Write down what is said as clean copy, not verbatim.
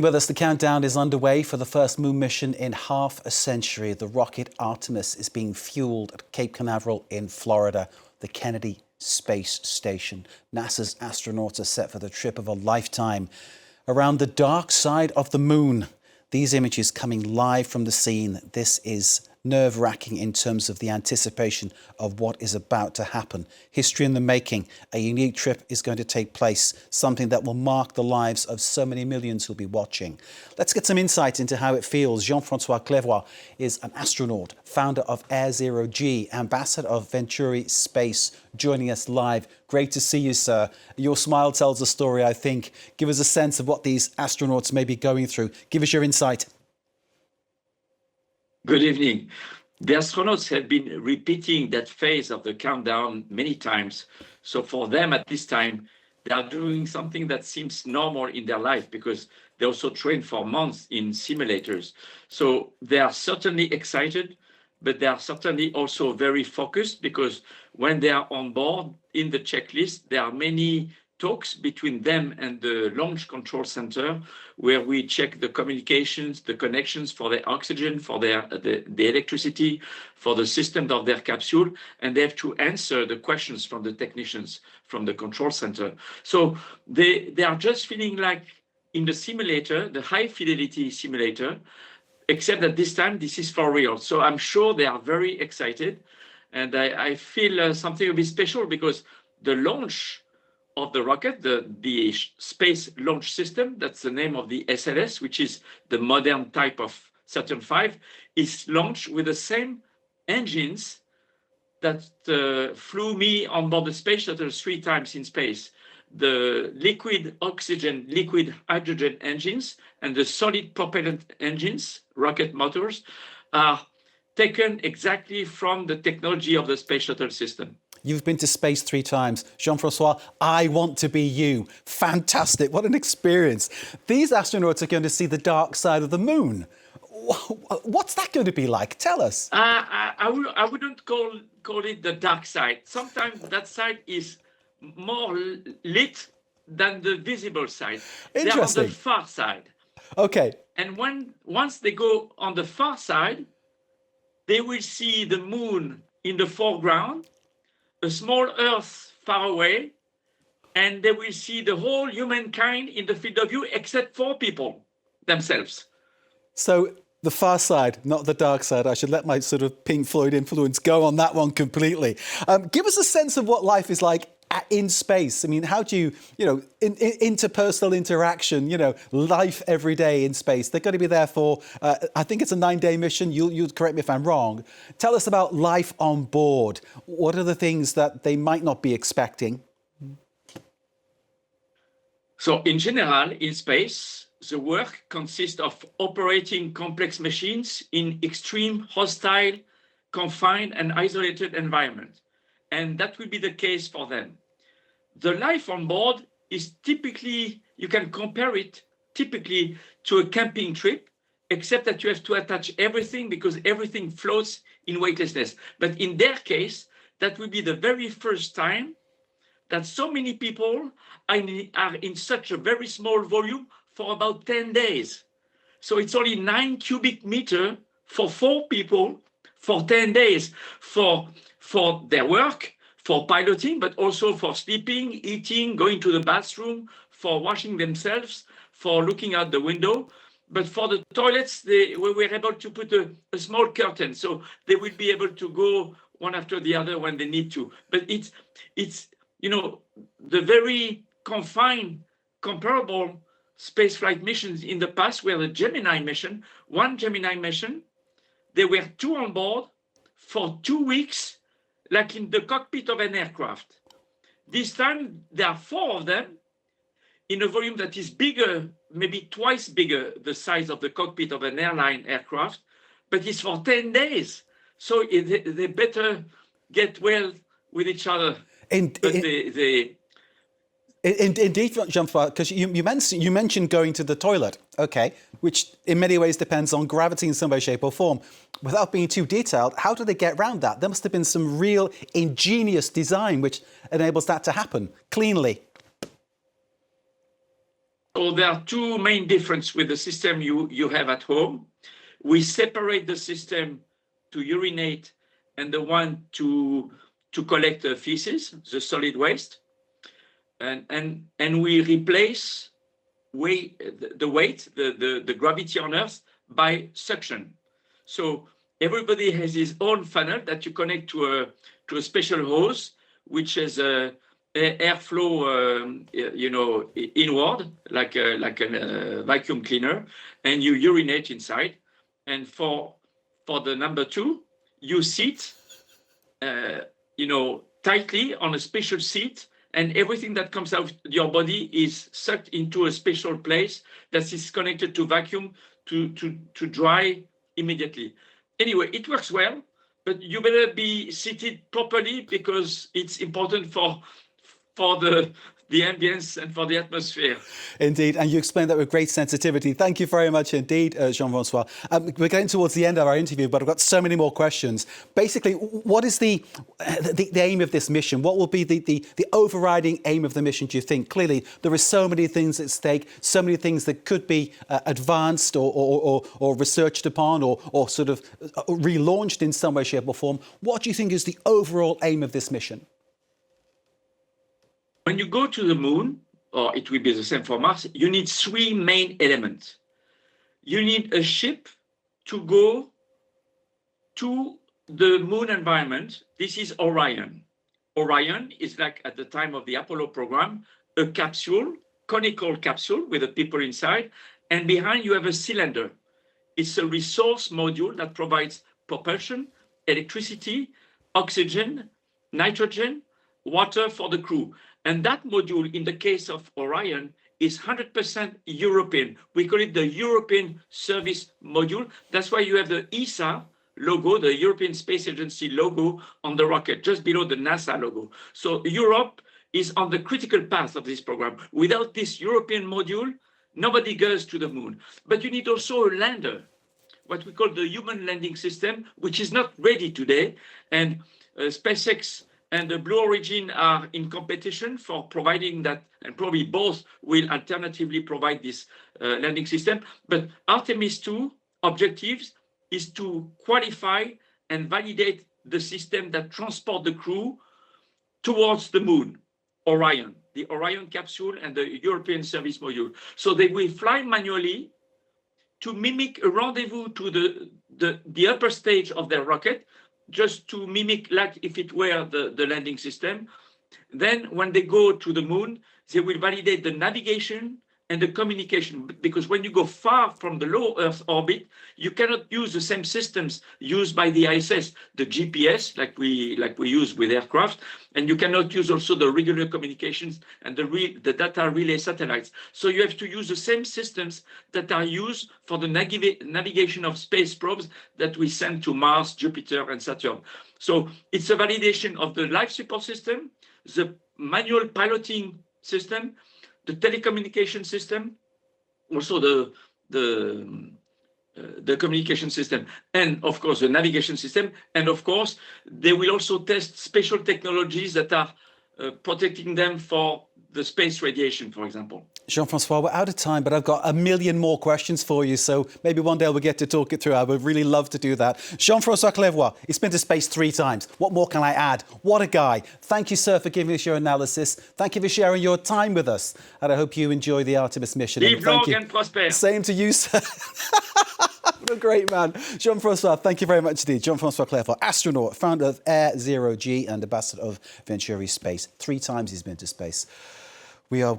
With us, the countdown is underway for the first moon mission in half a century. The rocket Artemis is being fueled at Cape Canaveral in Florida, the Kennedy Space Station. NASA's astronauts are set for the trip of a lifetime around the dark side of the moon. These images coming live from the scene. This is nerve-wracking in terms of the anticipation of what is about to happen. History in the making. A unique trip is going to take place, something that will mark the lives of so many millions who'll be watching. Let's get some insight into how it feels. Jean-François Clervoy is an astronaut, founder of Air Zero G, ambassador of Venturi Space, joining us live. Great to see you, sir. Your smile tells a story, I think. Give us a sense of what these astronauts may be going through. Give us your insight. Good evening. The astronauts have been repeating that phase of the countdown many times. So for them at this time, they are doing something that seems normal in their life because they also train for months in simulators. So they are certainly excited, but they are certainly also very focused because when they are on board in the checklist, there are many talks between them and the launch control center where we check the communications, the connections for the oxygen, for the electricity, for the system of their capsule, and they have to answer the questions from the technicians from the control center. So they are just feeling like in the simulator, the high fidelity simulator, except that this time this is for real. So I'm sure they are very excited, and I feel something a bit special because the launch of the rocket, the Space Launch System, that's the name of the SLS, which is the modern type of Saturn V, is launched with the same engines that flew me on board the space shuttle 3 times in space. The liquid oxygen, liquid hydrogen engines and the solid propellant engines, rocket motors, are taken exactly from the technology of the space shuttle system. You've been to space 3 times. Jean-François, I want to be you. Fantastic. What an experience. These astronauts are going to see the dark side of the moon. What's that going to be like? Tell us. I wouldn't call it the dark side. Sometimes that side is more lit than the visible side. Interesting. They're on the far side. Okay. And once they go on the far side, they will see the moon in the foreground, a small Earth far away, and they will see the whole humankind in the field of view except 4 people themselves. So the far side, not the dark side. I should let my sort of Pink Floyd influence go on that one completely. Give us a sense of what life is like in space. I mean, how do you, interpersonal interaction, life every day in space. They're going to be there for, I think it's a 9-day mission. You'll correct me if I'm wrong. Tell us about life on board. What are the things that they might not be expecting? So in general, in space, the work consists of operating complex machines in extreme hostile, confined and isolated environments. And that will be the case for them. The life on board is typically, you can compare it typically to a camping trip, except that you have to attach everything because everything floats in weightlessness. But in their case, that will be the very first time that so many people are in such a very small volume for about 10 days. So it's only 9 cubic meters for 4 people for 10 days for their work, for piloting, but also for sleeping, eating, going to the bathroom, for washing themselves, for looking out the window. But for the toilets, we were able to put a small curtain, so they will be able to go one after the other when they need to. But it's the very confined, comparable spaceflight missions in the past were the Gemini mission. One Gemini mission, there were 2 on board for 2 weeks, like in the cockpit of an aircraft. This time, there are 4 of them in a volume that is bigger, maybe twice bigger, the size of the cockpit of an airline aircraft, but it's for 10 days. So they better get well with each other. Indeed, Jean-François, because you mentioned going to the toilet, okay, which in many ways depends on gravity in some way, shape or form. Without being too detailed, how do they get around that? There must have been some real ingenious design which enables that to happen cleanly. So there are two main differences with the system you have at home. We separate the system to urinate and the one to collect the feces, the solid waste. And we replace the gravity on Earth by suction. So everybody has his own funnel that you connect to a special hose, which has a airflow, inward, like a vacuum cleaner, and you urinate inside. And for the number two, you sit, tightly on a special seat, and everything that comes out of your body is sucked into a special place that is connected to vacuum to dry immediately. Anyway, it works well, but you better be seated properly because it's important for the ambience and for the atmosphere. Indeed, and you explained that with great sensitivity. Thank you very much indeed, Jean-François. We're getting towards the end of our interview, but I've got so many more questions. Basically, what is the aim of this mission? What will be the overriding aim of the mission, do you think? Clearly, there are so many things at stake, so many things that could be advanced or researched upon or sort of relaunched in some way, shape or form. What do you think is the overall aim of this mission? When you go to the moon, or it will be the same for Mars, you need three main elements. You need a ship to go to the moon environment. This is Orion. Orion is like at the time of the Apollo program, a capsule, conical capsule with the people inside, and behind you have a cylinder. It's a resource module that provides propulsion, electricity, oxygen, nitrogen, water for the crew. And that module, in the case of Orion, is 100% European. We call it the European Service Module. That's why you have the ESA logo, the European Space Agency logo on the rocket, just below the NASA logo. So Europe is on the critical path of this program. Without this European module, nobody goes to the moon. But you need also a lander, what we call the human landing system, which is not ready today. And SpaceX and the Blue Origin are in competition for providing that, and probably both will alternatively provide this landing system. But Artemis II objectives is to qualify and validate the system that transport the crew towards the moon, Orion, the Orion capsule and the European Service Module. So they will fly manually to mimic a rendezvous to the upper stage of their rocket, just to mimic like if it were the landing system. Then when they go to the moon, they will validate the navigation and the communication, because when you go far from the low Earth orbit, you cannot use the same systems used by the ISS, the GPS, like we use with aircraft, and you cannot use also the regular communications and the data relay satellites. So you have to use the same systems that are used for the navigation of space probes that we send to Mars, Jupiter, and Saturn. So it's a validation of the life support system, the manual piloting system, the telecommunication system, also the communication system, and of course the navigation system. And of course, they will also test special technologies that are protecting them for the space radiation, for example. Jean-François, we're out of time, but I've got a million more questions for you, so maybe one day we'll get to talk it through. I would really love to do that. Jean-François Clervoy, he's been to space 3 times. What more can I add? What a guy. Thank you, sir, for giving us your analysis. Thank you for sharing your time with us, and I hope you enjoy the Artemis mission. Live long and prosper. Same to you, sir. What a great man. Jean-François, thank you very much indeed. Jean-François Clervoy, astronaut, founder of Air Zero G and ambassador of Venturi Space. 3 times he's been to space. We are